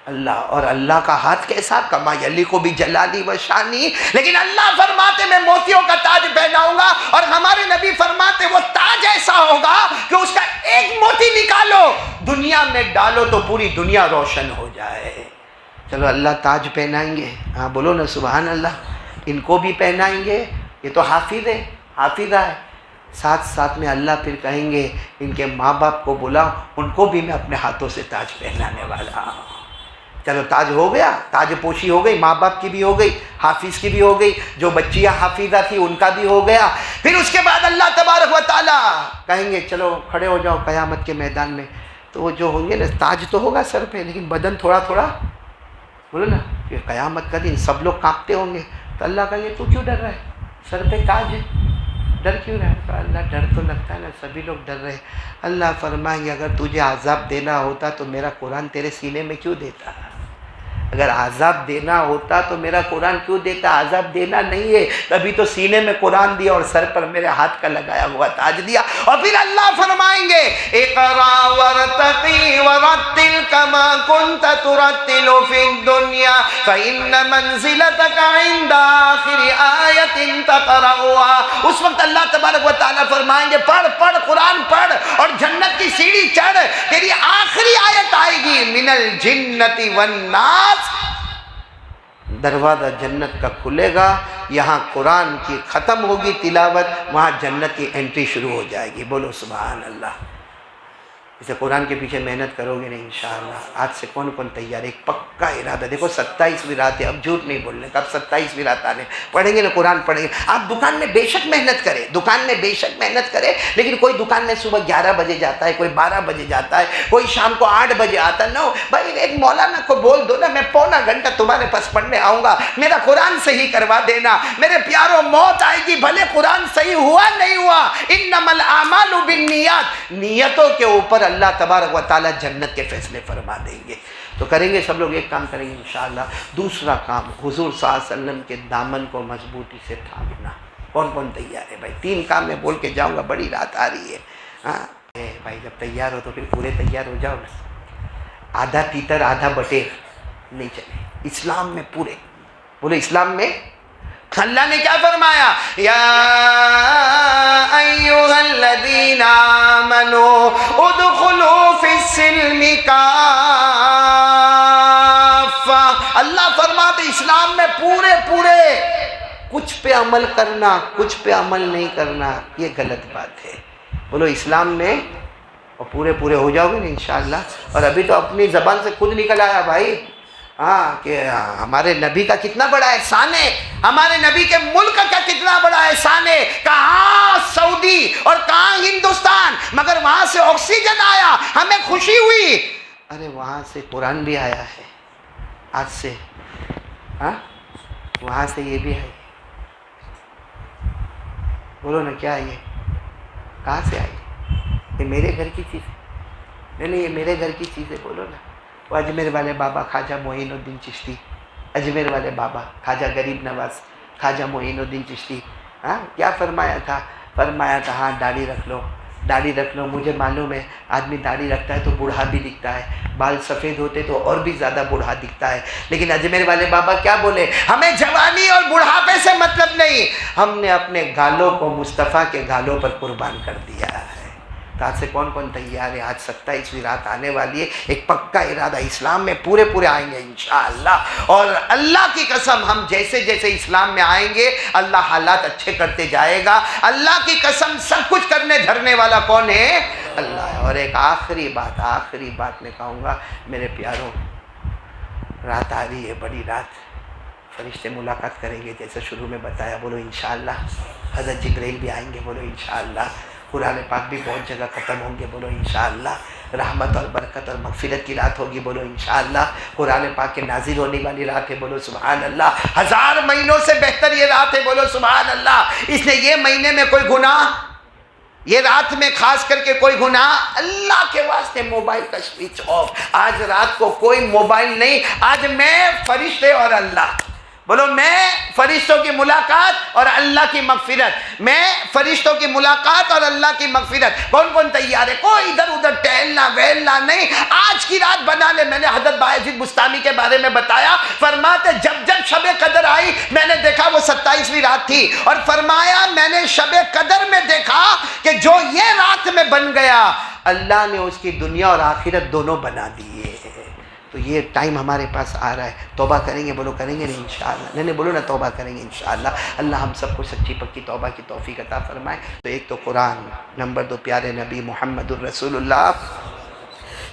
اللہ. اور اللہ کا ہاتھ کیسا؟ کما یلیقو بجلالی و شانی. لیکن اللہ فرماتے میں موتیوں کا تاج پہناؤں گا. اور ہمارے نبی فرماتے وہ تاج ایسا ہوگا کہ اس کا ایک موتی نکالو دنیا میں ڈالو تو پوری دنیا روشن ہو جائے. چلو اللہ تاج پہنائیں گے. ہاں بولو نا سبحان اللہ. ان کو بھی پہنائیں گے، یہ تو حافظ ہے، حافظہ ہے. ساتھ ساتھ میں اللہ پھر کہیں گے ان کے ماں باپ کو بلاؤ، ان کو بھی میں اپنے ہاتھوں سے تاج پہنانے والا ہوں. چلو تاج ہو گیا، تاج پوشی ہو گئی، ماں باپ کی بھی ہو گئی، حافظ کی بھی ہو گئی، جو بچیاں حافظہ تھی ان کا بھی ہو گیا. پھر اس کے بعد اللہ تبارک و تعالیٰ کہیں گے چلو کھڑے ہو جاؤ قیامت کے میدان میں. تو وہ جو ہوں گے نا، تاج تو ہوگا سر پہ لیکن بدن تھوڑا تھوڑا، بولو نا کہ قیامت کا دن سب لوگ کانپتے ہوں گے. تو اللہ کہیں گے تو کیوں ڈر رہا ہے، سر پہ تاج ہے، ڈر کیوں رہا ہے؟ تو اللہ ڈر تو لگتا ہے نا، سبھی لوگ ڈر رہے. اللہ فرمائیں گے اگر تجھے عذاب دینا ہوتا تو میرا قرآن تیرے سینے میں کیوں دیتا؟ اگر عذاب دینا ہوتا تو میرا قرآن کیوں دیتا؟ عذاب دینا نہیں ہے، تبھی تو سینے میں قرآن دیا اور سر پر میرے ہاتھ کا لگایا ہوا تاج دیا. اور پھر اللہ فرمائیں گے اقرا ورتقی ورتل کما کنت ترتل فی الدنیا فإن منزلتک عند آخر آیت تقرأها. اس وقت اللہ تبارک و تعالیٰ فرمائیں گے پڑھ پڑھ قرآن پڑھ اور جنت کی سیڑھی چڑھ، تیری آخری آیت آئے گی من الجنت والناس. دروازہ جنت کا کھلے گا، یہاں قرآن کی ختم ہوگی تلاوت، وہاں جنت کی انٹری شروع ہو جائے گی. بولو سبحان اللہ. اسے قرآن کے پیچھے محنت کرو گے نا انشاءاللہ. آج سے کون کون تیار ہے؟ ایک پکا ارادہ. دیکھو 27ویں رات ہے، اب جھوٹ نہیں بولنے کا. اب 27ویں رات آنے پڑھیں گے نا قرآن پڑھیں گے. آپ دکان میں بے شک محنت کرے، دکان میں بے شک محنت کرے، لیکن کوئی دکان میں صبح 11 بجے جاتا ہے، کوئی 12 بجے جاتا ہے، کوئی شام کو 8 بجے آتا ہے. نو بھائی، ایک مولانا کو بول دو نا میں پونا گھنٹہ تمہارے پاس پڑھنے آؤں گا، میرا قرآن صحیح کروا دینا. میرے پیاروں موت آئے گی بھلے قرآن صحیح ہوا نہیں ہوا، انما الاعمال بالنیات، نیتوں کے اوپر اللہ تبارک و تعالیٰ جنت کے فیصلے فرما دیں گے. تو کریں گے سب لوگ، ایک کام کریں گے انشاءاللہ. دوسرا کام حضور صلی اللہ علیہ وسلم کے دامن کو مضبوطی سے تھامنا. کون کون تیار ہے بھائی؟ 3 کام میں بول کے جاؤں گا، بڑی رات آ رہی ہے. ہاں بھائی، جب تیار ہو تو پھر پورے تیار ہو جاؤ نا. آدھا تیتر آدھا بٹیر نہیں چلے اسلام میں پورے. بولے اسلام میں اللہ نے کیا فرمایا؟ یا ایھا الذین آمنوا ادخلوا فی السلم کافہ. اللہ فرماتے اسلام میں پورے پورے. کچھ پہ عمل کرنا، کچھ پہ عمل نہیں کرنا، یہ غلط بات ہے. بولو اسلام میں اور پورے پورے ہو جاؤ گے نا انشاءاللہ. اور ابھی تو اپنی زبان سے خود نکل آیا بھائی، ہاں، کہ ہمارے نبی کا کتنا بڑا احسان ہے، ہمارے نبی کے ملک کا کتنا بڑا احسان ہے. کہاں سعودی اور کہاں ہندوستان، مگر وہاں سے آکسیجن آیا، ہمیں خوشی ہوئی. ارے وہاں سے قرآن بھی آیا ہے آج سے. ہاں، وہاں سے یہ بھی ہے. بولو نا کیا ہے یہ؟ کہاں سے آئی؟ یہ میرے گھر کی چیز ہے. نہیں، یہ میرے گھر کی چیز ہے. بولو نا. وہ اجمیر والے بابا خواجہ معین الدین چشتی، اجمیر والے بابا خواجہ غریب نواز خواجہ معین الدین چشتی. ہاں، کیا فرمایا تھا؟ فرمایا تھا ہاں داڑھی رکھ لو، داڑھی رکھ لو. مجھے معلوم ہے آدمی داڑھی رکھتا ہے تو بوڑھا بھی دکھتا ہے، بال سفید ہوتے تو اور بھی زیادہ بوڑھا دکھتا ہے. لیکن اجمیر والے بابا کیا بولے؟ ہمیں جوانی اور بڑھاپے سے مطلب نہیں، ہم نے اپنے گالوں کو مصطفیٰ کے گالوں پر قربان کر دیا ہے. تو آج سے کون کون تیار ہے؟ آج 27ویں رات آنے والی ہے. ایک پکا ارادہ، اسلام میں پورے پورے آئیں گے انشاءاللہ. اور اللہ کی قسم ہم جیسے جیسے اسلام میں آئیں گے اللہ حالات اچھے کرتے جائے گا. اللہ کی قسم سب کچھ کرنے دھرنے والا کون ہے؟ اللہ ہے. اور ایک آخری بات میں کہوں گا میرے پیاروں، رات آ رہی ہے، بڑی رات. فرشتے ملاقات کریں گے جیسے شروع میں بتایا. بولو انشاءاللہ. حضرت جبرائیل بھی آئیں گے. بولو انشاءاللہ. قرآن پاک بھی بہت جگہ ختم ہوں گے. بولو انشاءاللہ. رحمت اور برکت اور مغفرت کی رات ہوگی. بولو انشاءاللہ. قرآن پاک کے نازل ہونے والی رات ہے. بولو سبحان اللہ. 1000 مہینوں سے بہتر یہ رات ہے. بولو سبحان اللہ. اس لیے یہ مہینے میں کوئی گناہ، یہ رات میں خاص کر کے کوئی گناہ، اللہ کے واسطے موبائل کا سوئچ آف. آج رات کو کوئی موبائل نہیں. آج میں، فرشتے اور اللہ. بولو میں فرشتوں کی ملاقات اور اللہ کی مغفرت. میں فرشتوں کی ملاقات اور اللہ کی مغفرت. کون کون تیار ہے؟ کوئی ادھر ادھر ٹہلنا ویلنا نہیں. آج کی رات بنا لے. میں نے حضرت بایزید بستامی کے بارے میں بتایا، فرماتے جب جب شب قدر آئی میں نے دیکھا وہ 27ویں رات تھی. اور فرمایا میں نے شب قدر میں دیکھا کہ جو یہ رات میں بن گیا اللہ نے اس کی دنیا اور آخرت دونوں بنا دیے. تو یہ ٹائم ہمارے پاس آ رہا ہے. توبہ کریں گے؟ بولو کریں گے نہیں انشاءاللہ. نہیں بولو نا توبہ کریں گے انشاءاللہ. اللہ ہم سب کو سچی پکی توبہ کی توفیق عطا فرمائے. تو ایک تو قرآن، نمبر 2 پیارے نبی محمد الرسول اللہ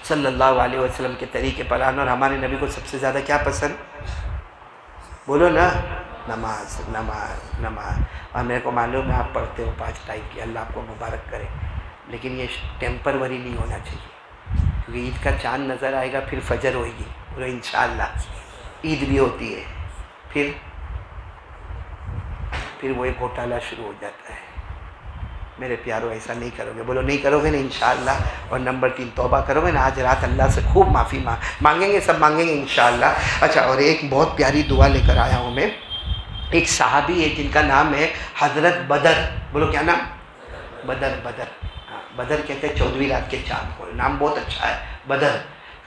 صلی اللہ علیہ وسلم کے طریقے پر آنا. اور ہمارے نبی کو سب سے زیادہ کیا پسند؟ بولو نا. نماز نماز نماز. اور میرے کو معلوم ہے آپ پڑھتے ہو 5 ٹائم کی، اللہ آپ کو مبارک کرے، لیکن یہ ٹیمپروری نہیں ہونا چاہیے، کیونکہ عید کا چاند نظر آئے گا، پھر فجر ہوئے گی، بولو انشاءاللہ. عید بھی ہوتی ہے، پھر وہ ایک گھوٹالہ شروع ہو جاتا ہے. میرے پیارو ایسا نہیں کرو گے، بولو نہیں کرو گے نا انشاءاللہ. اور نمبر 3 توبہ کرو گے نا، آج رات اللہ سے خوب معافی مانگیں گے، سب مانگیں گے انشاءاللہ. اچھا، اور ایک بہت پیاری دعا لے کر آیا ہوں میں. ایک صحابی ہے جن کا نام ہے حضرت بدر. بولو کیا نام؟ بدر. بدر کہتے ہیں 14ویں رات کے چاند کو، نام بہت اچھا ہے بدر.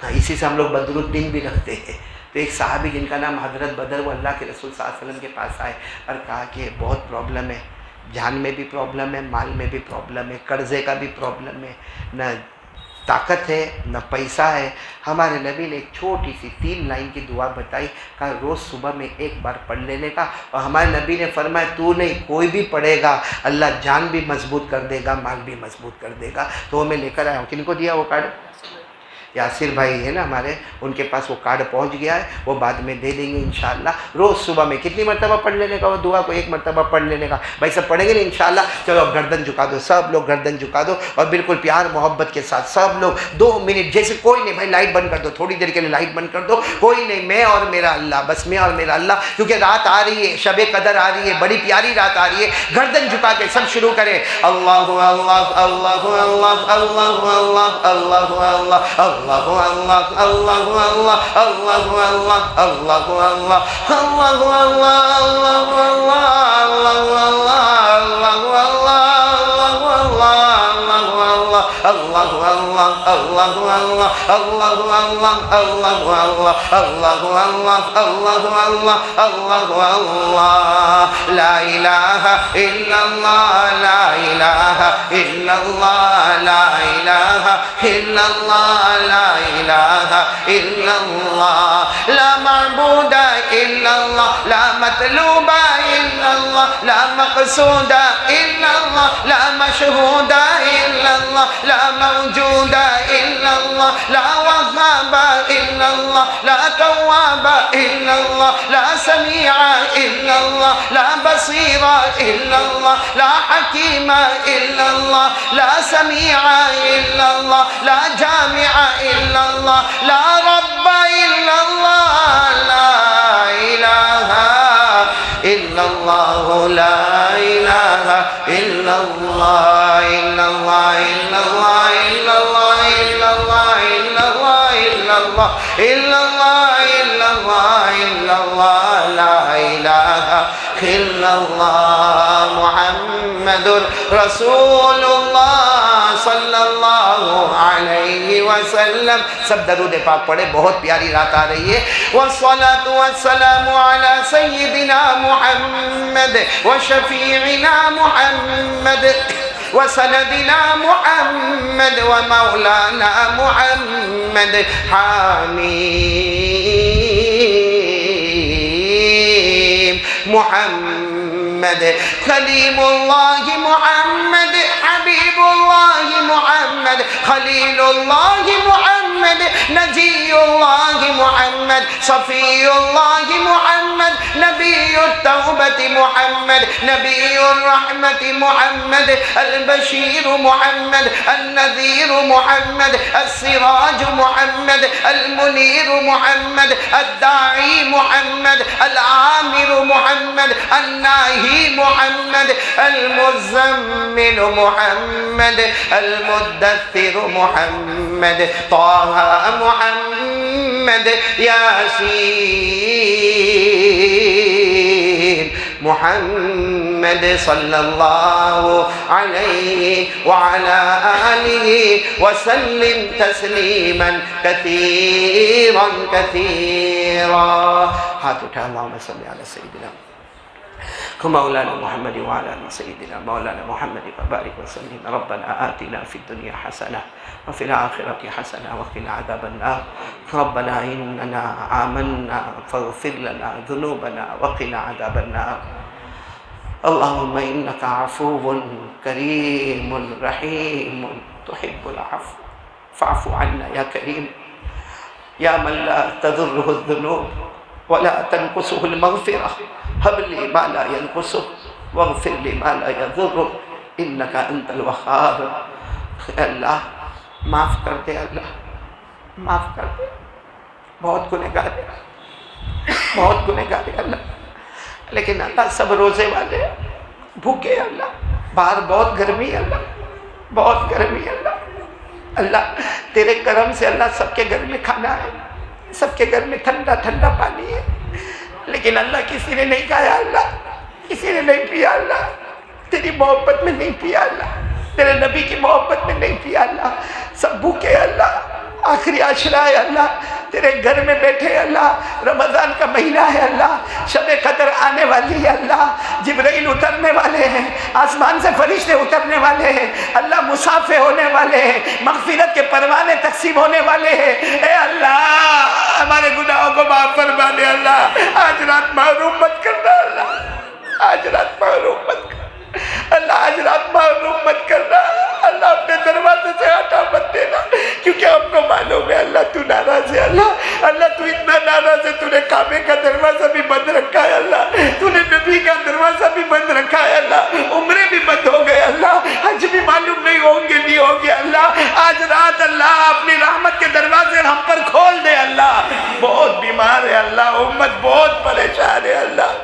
اسی سے ہم لوگ بدر الدین بھی رکھتے ہیں. تو ایک صحابی جن کا نام حضرت بدر، وہ اللہ کے رسول صلی اللہ علیہ وسلم کے پاس آئے اور کہا کہ بہت پرابلم ہے، جان میں بھی پرابلم ہے، مال میں بھی پرابلم ہے، قرضے کا بھی پرابلم ہے، نہ طاقت ہے نہ پیسہ ہے. ہمارے نبی نے ایک چھوٹی سی 3 لائن کی دعا بتائی، کہا روز صبح میں ایک بار پڑھ لینے کا. اور ہمارے نبی نے فرمایا تو نہیں کوئی بھی پڑھے گا اللہ جان بھی مضبوط کر دے گا، مال بھی مضبوط کر دے گا. تو وہ میں لے کر آیا ہوں. کن کو دیا وہ کارڈ؟ یاسر بھائی ہے نا ہمارے، ان کے پاس وہ کارڈ پہنچ گیا ہے، وہ بعد میں دے دیں گے انشاءاللہ. روز صبح میں کتنی مرتبہ پڑھ لینے کا وہ دعا کو؟ 1 مرتبہ پڑھ لینے کا. بھائی سب پڑھیں گے نا انشاءاللہ. چلو اب گردن جھکا دو، سب لوگ گردن جھکا دو اور بالکل پیار محبت کے ساتھ سب لوگ 2 منٹ جیسے کوئی نہیں. بھائی لائٹ بند کر دو، تھوڑی دیر کے لیے لائٹ بند کر دو، کوئی نہیں، میں اور میرا اللہ، بس میں اور میرا اللہ. کیونکہ رات آ رہی ہے، شب قدر آ رہی ہے، بڑی پیاری رات آ رہی ہے. گردن جھکا کے سب شروع کریں. اللہ اللہ اللہ اللہ اللہ اللہ اللہ اللہ اللہ اللہ اللہ اللہ اللہ اللہ اللہ لا الہ الا اللہ لا الہ الا اللہ لا الہ الا اللہ لا الہ الا اللہ لا معبود الا اللہ لا مطلوب الا اللہ لا مقصود الا اللہ لا مشہود الا اللہ لا موجود الا اللہ لا وهاب الا اللہ لا تواب الا اللہ لا سمیع الا اللہ لا بصیر الا اللہ لا حکیم الا اللہ لا سمیع الا اللہ لا جامع الا اللہ لا رب الا اللہ لا الہ الا اللہ لا الہ الا اللہ الا اللہ الا اللہ الا اللہ الا اللہ الا اللہ الا اللہ الا اللہ الا اللہ لا الہ الا اللہ محمد رسول اللہ صلی اللہ علیہ وسلم. سب درود پاک پڑھے، بہت پیاری رات آ رہی ہے. والصلاة والسلام على سیدنا محمد وشفیعنا محمد وسندنا محمد ومولانا محمد. حمیم محمد خلیم اللہ محمد حبیب اللہ محمد خلیل اللہ محمد نجی اللہ محمد صفی اللہ محمد نبی التوبۃ محمد نبی الرحمت محمد البشیر محمد النذیر محمد السراج محمد المنیر محمد الداعی محمد العامر محمد الناہی محمد المزمل محمد المدثر محمد طه محمد یاسین محمد صلی اللہ علیہ وعلى آلہ وسلم تسلیما کثیرا کثیرا. ہاتھ اٹھا اللہم صلی علی سیدنا مولانا محمد وعلى آل سيدنا مولانا محمد وبارك وسلم. ربنا آتنا في الدنيا حسنة وفي الآخرة حسنة وقنا عذاب النار. ربنا إننا آمنا فاغفر لنا ذنوبنا وقنا عذاب النار. اللهم إنك عفو كريم رحيم تحب العفو فاعف عنا یا کریم یا من لا تضره الذنوب ولا تنقصه المغفرة هب لي ما لا ينقصه واغفر لي ما لا يضره انك انت الوهاب. اللہ معاف کر دے، اللہ معاف کر دے، بہت گنہگار ہے، بہت گنہگار ہے اللہ، لیکن اللہ سب روزے والے بھوکے اللہ، باہر بہت گرمی ہے اللہ، بہت گرمی ہے اللہ. اللہ تیرے کرم سے اللہ سب کے گھر میں کھانا ہے، سب کے گھر میں ٹھنڈا ٹھنڈا پانی ہے، لیکن اللہ کسی نے نہیں کھایا اللہ، کسی نے نہیں پیا اللہ، تیری محبت میں نہیں پیا اللہ، تیرے نبی کی محبت میں نہیں پیا اللہ، سب بھوکے اللہ. آخری عشرہ ہے اللہ، تیرے گھر میں بیٹھے اللہ، رمضان کا مہینہ ہے اللہ، شب قدر آنے والی ہے اللہ، جبرائیل اترنے والے ہیں، آسمان سے فرشتے اترنے والے ہیں اللہ، مسافر ہونے والے ہیں، مغفرت کے پروانے تقسیم ہونے والے ہیں. اے اللہ ہمارے گناہوں کو معاف فرما دے اللہ، آج رات محروم مت کرنا اللہ، آج رات محروم مت کرنا اللہ، آج رات محروم مت کرنا اللہ، اپنے دروازے سے ہٹا مت دینا، کیونکہ ہم کو معلوم ہے اللہ تو ناراض ہے اللہ، اللہ تو اتنا ناراض ہے، تو نے کعبے کا دروازہ بھی بند رکھا ہے اللہ، تو نے نبی کا دروازہ بھی بند رکھا ہے اللہ، عمرے بھی بند ہو گئے اللہ، حج بھی معلوم نہیں ہوں گے نہیں ہوں گے اللہ. آج رات اللہ اپنی رحمت کے دروازے ہم پر کھول دے اللہ، بہت بیمار ہے اللہ، امت بہت پریشان ہے اللہ،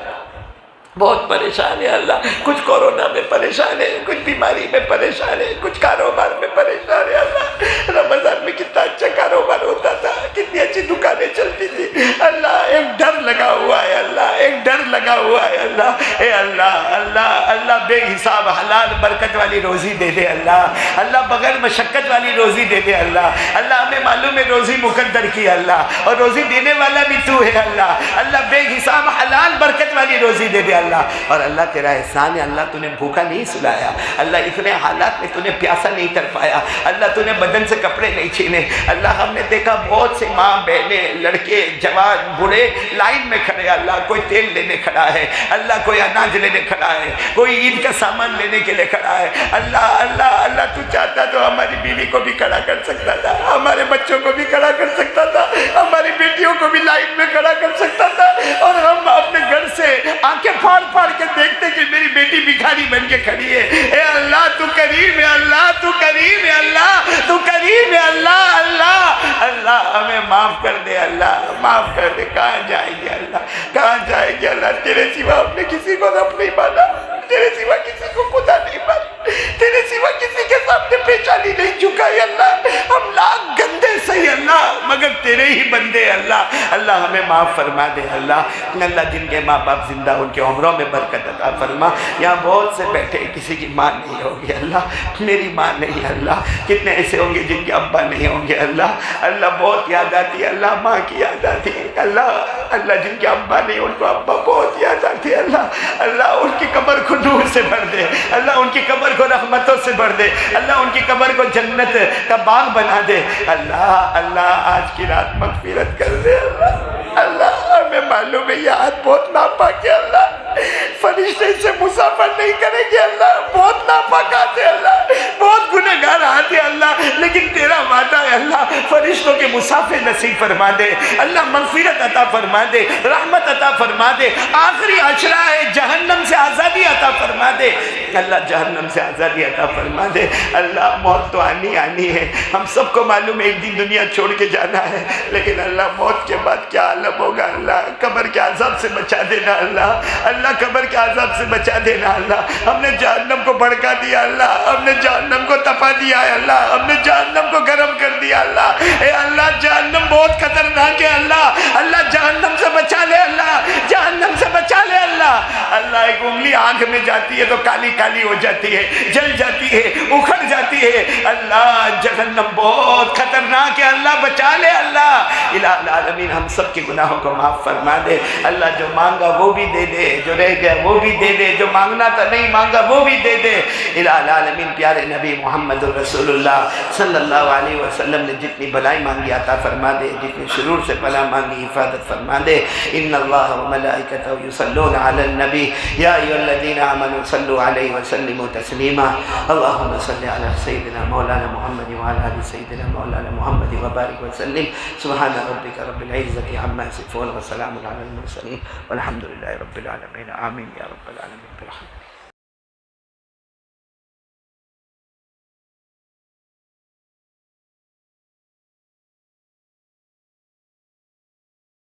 بہت پریشان ہے اللہ، کچھ کورونا میں پریشان ہے، کچھ بیماری میں پریشان ہے، کچھ کاروبار میں پریشان ہے اللہ. رمضان میں کتنا اچھا کاروبار ہوتا تھا، کتنی اچھی دکانیں چلتی تھی اللہ، ایک ڈر لگا ہوا ہے اللہ، ایک ڈر لگا ہوا ہے اللہ. اے اللہ اللہ اللہ بے حساب حلال برکت والی روزی دے دے اللہ، اللہ بغیر مشقت والی روزی دے دے اللہ، اللہ ہمیں معلوم ہے روزی مقدر کی اللہ، اور روزی دینے والا بھی تو ہے اللہ، اللہ بے حساب حلال برکت والی روزی دے دے اللہ. اور اللہ تیرا احسان ہے اللہ، تو نے بھوکا نہیں سلایا اللہ، اتنے حالات میں تو نے پیاسا نہیں تڑپایا اللہ، تو نے بدن سے کپڑے نہیں چھینے اللہ. ہم نے دیکھا بہت سے ماں بہنیں لڑکے جوان بوڑھے لائن میں کھڑے اللہ، کوئی تیل لینے کھڑا ہے اللہ، کوئی اناج لینے کھڑا ہے، کوئی عید کا سامان لینے کے لیے کھڑا ہے اللہ. اللہ اللہ تو چاہتا تو ہماری بیوی کو بھی کھڑا کر سکتا تھا، ہمارے بچوں کو بھی کھڑا کر سکتا تھا، ہماری بیٹیوں کو بھی لائن میں کھڑا کر سکتا تھا، اور ہم اپنے گھر سے آنکھیں پھاڑ پھاڑ کے دیکھتے کہ میری بیٹی بھکاری بن کے کھڑی ہے. اے اللہ تو کریم ہے اللہ، تو کریم ہے اللہ، تو کریم ہے اللہ. اللہ اللہ ہمیں معاف کر دے اللہ، معاف کر دے. کہاں جائیں گے اللہ، کہاں جائیں گے اللہ، تیرے سوا ہم نے کسی کو رب نہیں مانا، تیرے سوا کسی کو خدا نہیں مانا، تیرے سوا کسی کے سامنے پیشانی نہیں جھکائی اللہ. ہم لاکھ گندے صحیح اللہ، مگر تیرے ہی بندے اللہ. اللہ ہمیں معاف فرما دے اللہ. اللہ جن کے ماں باپ زندہ ان کے عمروں میں برکت عطا فرما. یہاں بہت سے بیٹھے کسی کی ماں نہیں ہوگی اللہ، میری ماں نہیں اللہ، کتنے ایسے ہوں گے جن کے ابا نہیں ہوں گے اللہ. اللہ بہت یاد آتی ہے اللہ، ماں کی یاد آتی ہے اللہ. اللہ جن کے ابا نہیں ان کو ابا بہت یاد آتی ہے اللہ. اللہ ان کی قبر کو نور سے بھر دے اللہ، ان کی قبر کو رحمتوں سے بھر دے اللہ، ان کی قبر کو جنت کا باغ بنا دے اللہ. اللہ آج کی رات مغفرت کر دے اللہ. اللہ ہمیں معلوم ہے یہ ہاتھ بہت ناپاک ہے اللہ، فرشتے سے مسافر نہیں کریں گے اللہ، بہت ناپاک آتے اللہ، بہت گنہگار آتے اللہ، لیکن تیرا وعدہ ہے اللہ فرشتوں کے مسافر نصیب فرما دے اللہ، مغفرت عطا فرما دے، رحمت عطا فرما دے. آخری عشرہ ہے، جہنم سے آزادی عطا فرما دے اللہ، جہنم سے آزادی عطا فرما دے اللہ. موت تو آنی ہے، ہم سب کو معلوم ہے ایک دن دنیا چھوڑ کے جانا ہے، لیکن اللہ موت کے بعد کیا عالم ہوگا اللہ. قبر کے عذاب سے بچا دینا اللہ، اللہ قبر کے عذاب سے بچا دینا اللہ. ہم نے جہنم کو بھڑکا دیا اللہ، ہم نے جہنم کو تپا دیا ہے اللہ، ہم نے جہنم کو گرم کر دیا اللہ. اے اللہ جہنم بہت خطرناک ہے اللہ، اللہ جہنم سے بچا لے اللہ، جہنم سے بچا لے اللہ. اللہ ایک انگلی آنکھ میں جاتی ہے تو کالی کالی ہو جاتی ہے، جل جاتی ہے، اکھڑ جاتی ہے اللہ. جہنم بہت خطرناک ہے اللہ، بچا لے اللہ. الہ العالمین ہم سب کے گناہوں کو معاف فرما دے اللہ. جو مانگا وہ بھی دے دے، جو رہ گیا وہ بھی دے دے، جو مانگنا تھا نہیں مانگا وہ بھی دے دے. الہ العالمین پیارے نبی محمد رسول اللہ صلی اللہ علیہ وسلم نے جتنی بھلائی مانگی عطا فرما دے، جتنی شرور سے بلا مانگی حفاظت فرما دے. ان اللہ و ملائکتہ یصلون علی النبی یا ایھا الذین الذين آمنوا صلوا عليه وسلموا تسليما اللهم صل على سيدنا مولانا محمد وعلى آل سيدنا مولانا محمد وبارك وسلم سبحان ربك رب العزة عما يصفون وسلام على المرسلين والحمد لله رب العالمين آمين يا رب العالمين برحمتك.